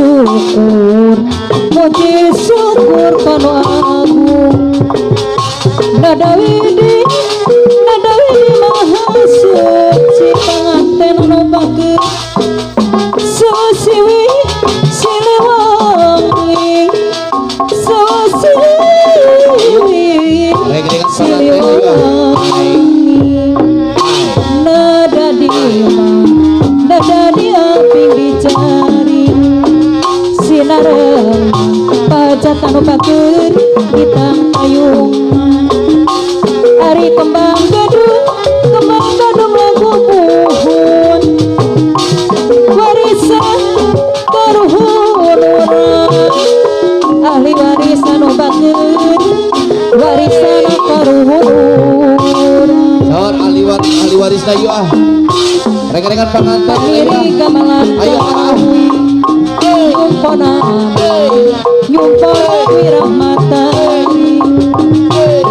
syukur muji syukur kono agung nadawidi maha suci panganten anu bageut sosiwi siliwangi sosiwi siliwangi nada dia ping dicari sinar pajat anu bageut hitang payung ari kembang gadung lagu puhun warisan karuhun ahli warisan anu bageut warisan karuhun saur ahli waris na yuk rekan-rekan pengantin diri gamelan ayo nyumpona wirahmatan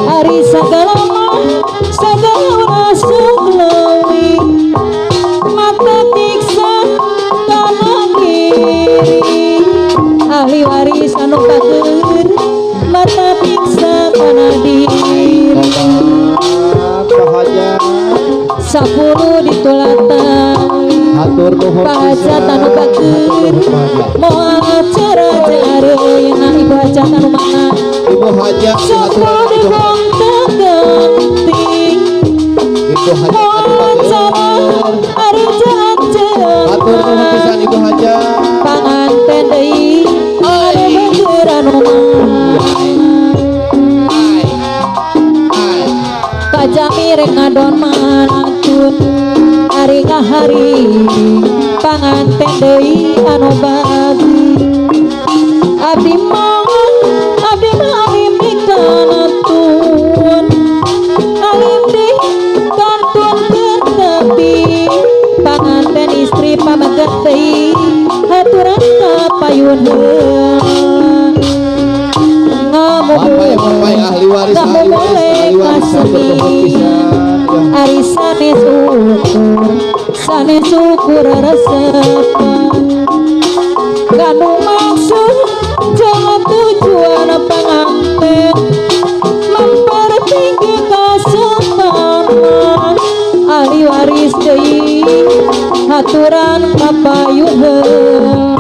ari sagala suglewi mata tiksa kanan kiri ahli waris anu bageut mata tiksa kanan diri sapuluh ditulatan hatur nuhun pajat anu bageut moal acara jareuyeuna ibu hajat anu mana ibu hajat sapuluh digonta-ganti ibu hajat anu bageut ari janjeun hatur nuhun pisan ibu hajat panganten deui anu bageut anu kajami rek ngadon manatun ari ngahari panganten deui anu bagi abdi mah alim di kanatun alim di kantun tetapi panganten istri pamaget deui haturan kapayunheun Bapak ahli waris kamu boleh kasih ari sanes syukur resepan kanu maksud jangan tujuan panganten mempertinggi kasopanan ahli waris deui haturan kapayunheun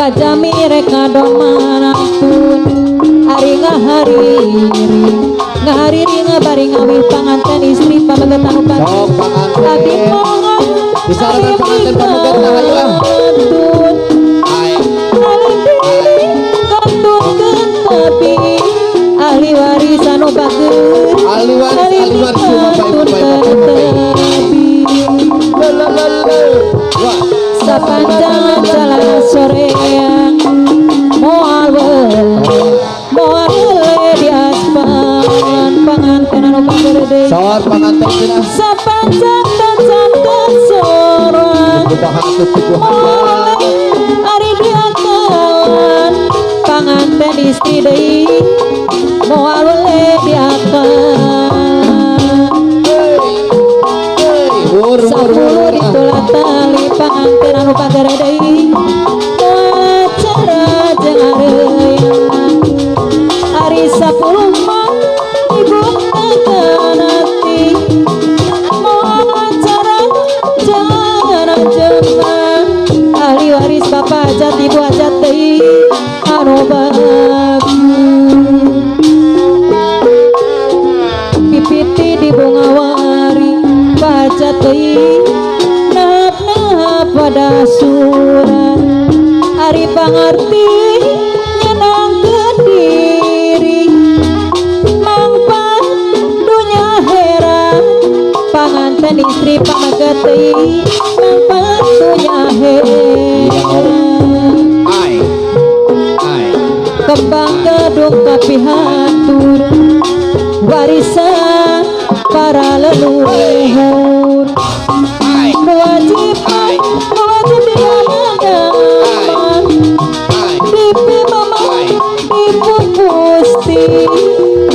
kajami rek ngadon manapun ari ngahariri ngabari ngawih panganten istri pamaget anu sok abdi pangantin mohon disalakan pangantin pamaget na hayu alim diri kantun tetapi ahli waris anu bageut ahli waris cuma sapanjang jalan soreang moal di aspan panganten anu bageut deui saur pangantin cenah sapanjang tacan kasoran kumaha atuh ibu hajat ari diakalan panganten istri deui moal diakalan sapuluh ditulat tali panganten anu pagere deui acara jeung areuyan ari sapuluh mah ibu tekanati moal acara jeung ahli waris bapak hajat ibu hajat deui anu bagus pipiti di bunga wari hajat deui nahap pada surat ari pangarti nyenangkeun diri mangpa dunya heran panganten istri pamaget deui mangpa dunya heran kembang gedung kapihatur warisan para leluhur kewajiban diamankan pipi mama ibu gusti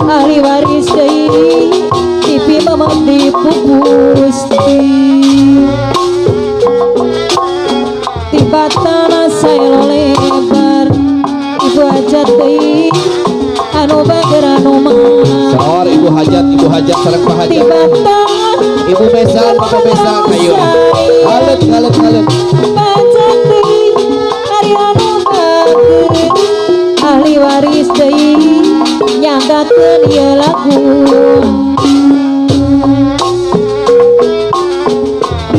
ahli waris deui pipi mama ibu gusti Tibata Ibu besan, bapak besan, ayo. Halut, halut, halut. Pajak deui Aryana bageun ahli waris deui nyanggakeun ieu lagu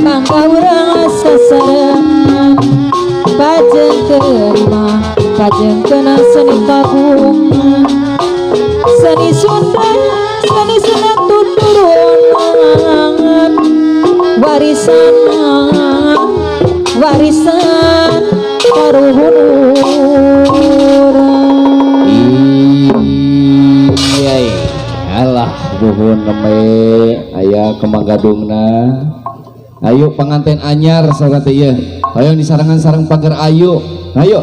mangga urang sasarengan pajeng terima pajeng kena seni kagung seni Sunda tuturun warisan karuhun Iya, alah buhun neme aya kemanggadungna. Ayo pengantin anyar sahabat ieu. Ayo di sarangan sareng pagar ayo. Ayo.